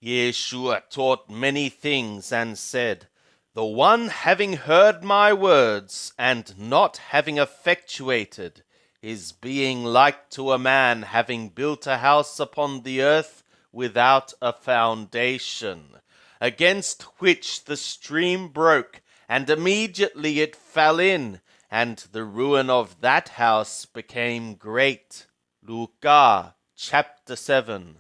Yeshua taught many things and said, The one having heard my words and not having effectuated is being like to a man having built a house upon the earth without a foundation, against which the stream broke, and immediately it fell in, and the ruin of that house became great. Luke chapter 7.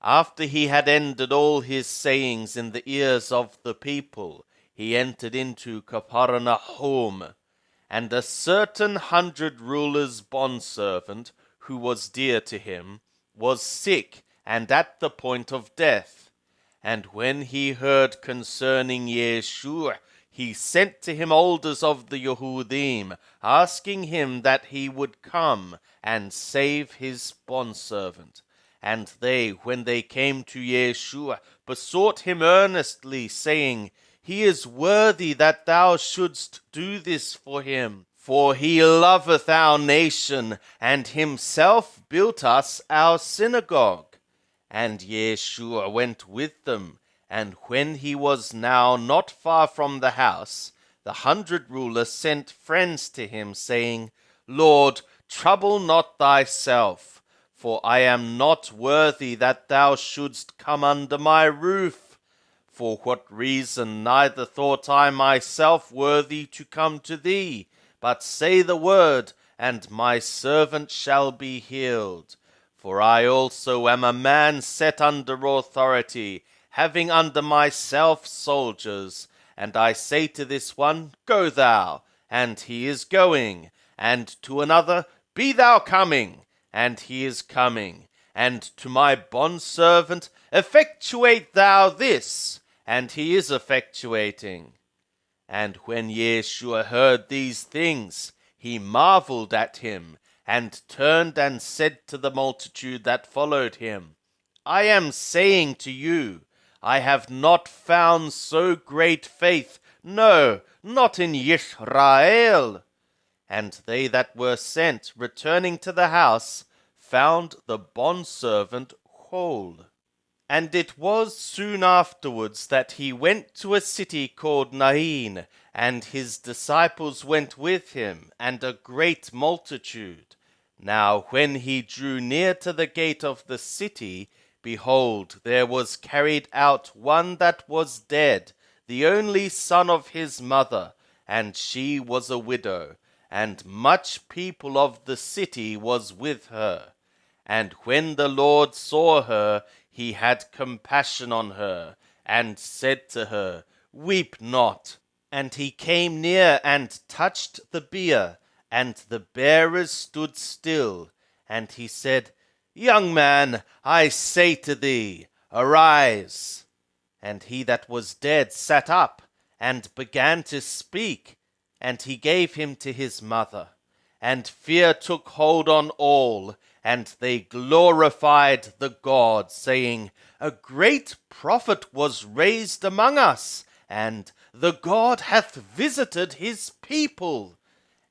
After he had ended all his sayings in the ears of the people, he entered into Capernaum. And a certain 100 rulers' bondservant, who was dear to him, was sick and at the point of death. And when he heard concerning Yeshua, he sent to him elders of the Yehudim, asking him that he would come and save his bondservant. And they, when they came to Yeshua, besought him earnestly, saying, He is worthy that thou shouldst do this for him, for he loveth our nation, and himself built us our synagogue. And Yeshua went with them, and when he was now not far from the house, the 100 rulers sent friends to him, saying, Lord, trouble not thyself, for I am not worthy that thou shouldst come under my roof. For what reason neither thought I myself worthy to come to thee, but say the word, and my servant shall be healed. For I also am a man set under authority, having under myself soldiers. And I say to this one, Go thou, and he is going, and to another, Be thou coming, and he is coming, and to my bondservant, Effectuate thou this, and he is effectuating. And when Yeshua heard these things, he marveled at him, and turned and said to the multitude that followed him, I am saying to you, I have not found so great faith, no, not in Israel. And they that were sent, returning to the house, found the bondservant whole. And it was soon afterwards that he went to a city called Nain, and his disciples went with him, and a great multitude. Now when he drew near to the gate of the city, behold, there was carried out one that was dead, the only son of his mother, and she was a widow, and much people of the city was with her. And when the Lord saw her, he had compassion on her, and said to her, Weep not. And he came near and touched the bier, and the bearers stood still. And he said, Young man, I say to thee, arise. And he that was dead sat up, and began to speak. And he gave him to his mother. And fear took hold on all, and they glorified the God, saying, A great prophet was raised among us, and the God hath visited his people.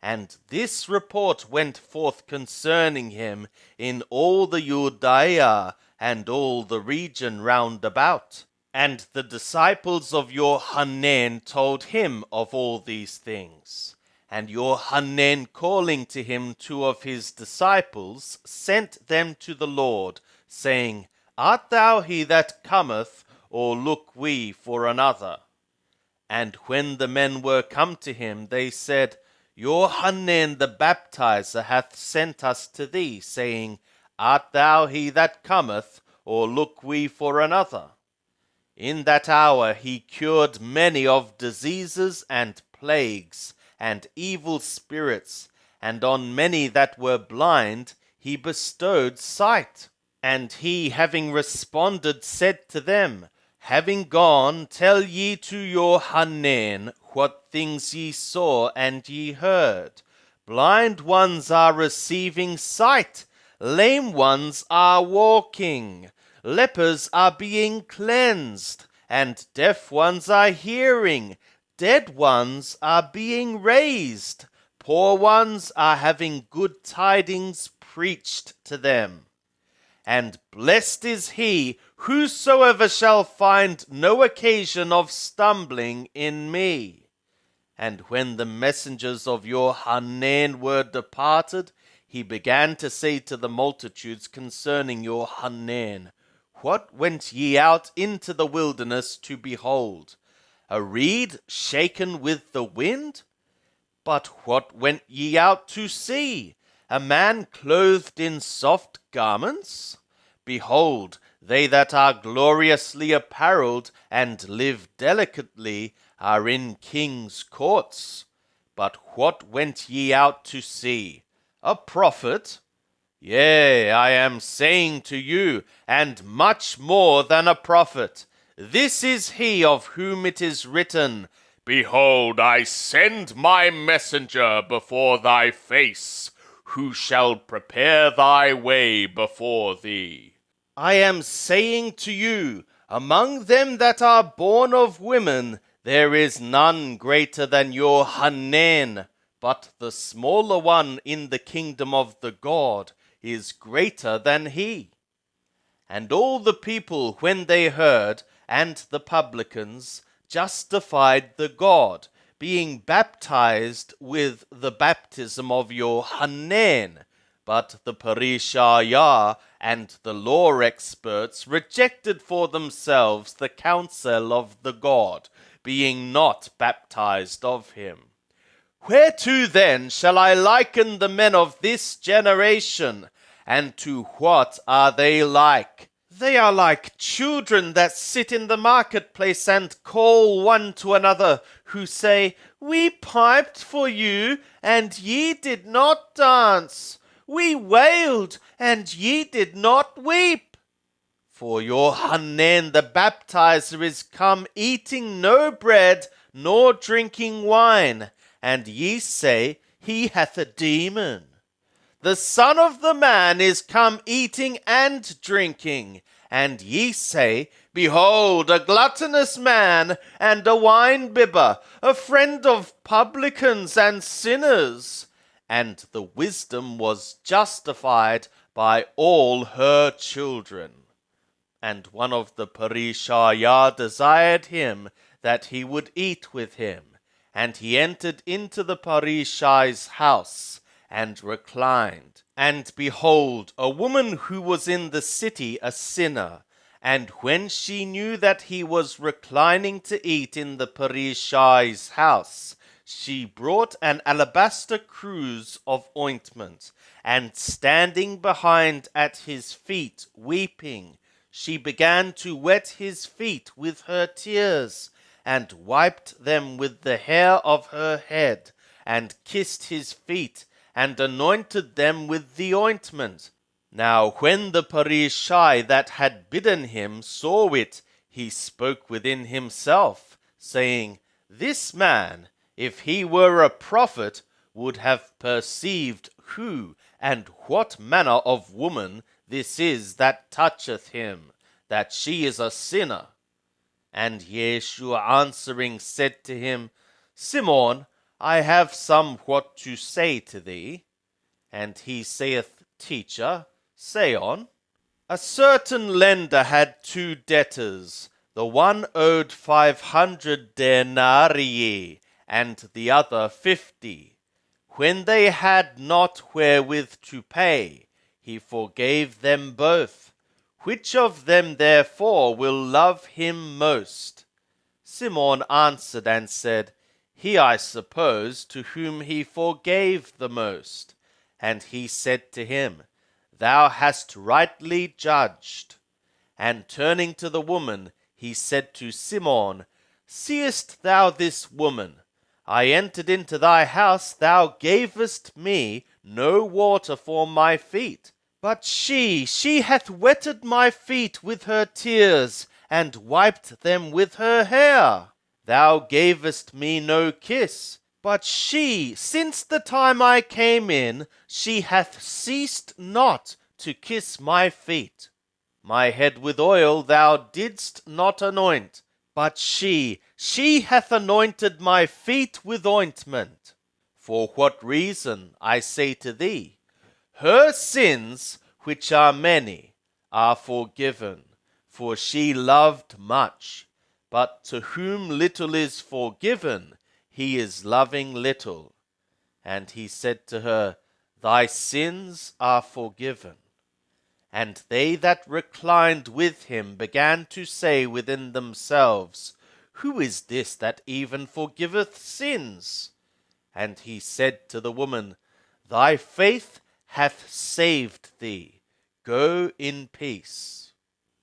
And this report went forth concerning him in all the Judea and all the region round about. And the disciples of Yohanan told him of all these things. And Yohanan, calling to him 2 of his disciples, sent them to the Lord, saying, Art thou he that cometh, or look we for another? And when the men were come to him, they said, Yohanan the baptizer hath sent us to thee, saying, Art thou he that cometh, or look we for another? In that hour he cured many of diseases and plagues, and evil spirits, and on many that were blind he bestowed sight. And he, having responded, said to them, Having gone, tell ye to Yohanan what things ye saw and ye heard. Blind ones are receiving sight, lame ones are walking, lepers are being cleansed, and deaf ones are hearing, dead ones are being raised, poor ones are having good tidings preached to them. and blessed is he whosoever shall find no occasion of stumbling in me. And when the messengers of your Hanan were departed, he began to say to the multitudes concerning your Hanan, What went ye out into the wilderness to behold? A reed shaken with the wind? But what went ye out to see? A man clothed in soft garments? Behold, they that are gloriously apparelled and live delicately are in kings' courts. But what went ye out to see? A prophet? Yea, I am saying to you, and much more than a prophet. This is he of whom it is written, Behold, I send my messenger before thy face, who shall prepare thy way before thee. I am saying to you, among them that are born of women, there is none greater than your Hanan, but the smaller one in the kingdom of the God is greater than he. And all the people, when they heard, and the publicans, justified the God, being baptized with the baptism of your Hanan. But the Parishayah and the law experts rejected for themselves the counsel of the God, being not baptized of him. Whereto then shall I liken the men of this generation? And to what are they like? They are like children that sit in the marketplace and call one to another, who say, We piped for you, and ye did not dance. We wailed, and ye did not weep. For your Hanan the baptizer is come eating no bread, nor drinking wine, and ye say, He hath a demon. The Son of the Man is come eating and drinking, and ye say, Behold, a gluttonous man, and a wine-bibber, a friend of publicans and sinners. And the wisdom was justified by all her children. And one of the Parishayah desired him that he would eat with him. And he entered into the Parishai's house, and reclined. And behold, a woman who was in the city a sinner, and when she knew that he was reclining to eat in the Parishai's house, she brought an alabaster cruse of ointment, and standing behind at his feet, weeping, she began to wet his feet with her tears, and wiped them with the hair of her head, and kissed his feet, and anointed them with the ointment. Now when the Parishai that had bidden him saw it, he spoke within himself, saying, This man, if he were a prophet, would have perceived who and what manner of woman this is that toucheth him, that she is a sinner. And Yeshua answering said to him, Simon, I have somewhat to say to thee. And he saith, Teacher, say on. A certain lender had 2 debtors. The one owed 500 denarii, and the other 50. When they had not wherewith to pay, he forgave them both. Which of them therefore will love him most? Simon answered and said, He, I suppose, to whom he forgave the most. And he said to him, Thou hast rightly judged. And turning to the woman, he said to Simon, Seest thou this woman? I entered into thy house, thou gavest me no water for my feet. But she hath wetted my feet with her tears, and wiped them with her hair. Thou gavest me no kiss. But she, since the time I came in, she hath ceased not to kiss my feet. My head with oil thou didst not anoint, but she hath anointed my feet with ointment. For what reason, I say to thee? Her sins, which are many, are forgiven, for she loved much. But to whom little is forgiven, he is loving little. And he said to her, Thy sins are forgiven. And they that reclined with him began to say within themselves, Who is this that even forgiveth sins? And he said to the woman, Thy faith hath saved thee. Go in peace.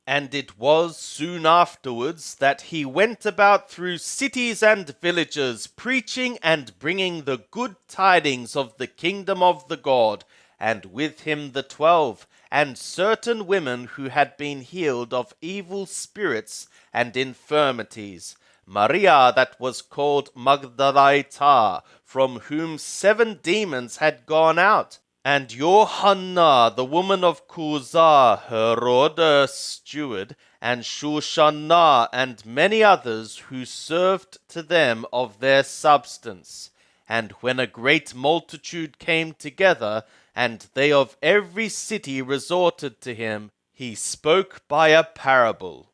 And it was soon afterwards that he went about through cities and villages, preaching and bringing the good tidings of the kingdom of the God, and with him the 12, and certain women who had been healed of evil spirits and infirmities. Maria that was called Magdalene, from whom 7 demons had gone out, and Johanna, the woman of Cusa, Herodes' steward, and Shushanna, and many others who served to them of their substance. And when a great multitude came together, and they of every city resorted to him, he spoke by a parable.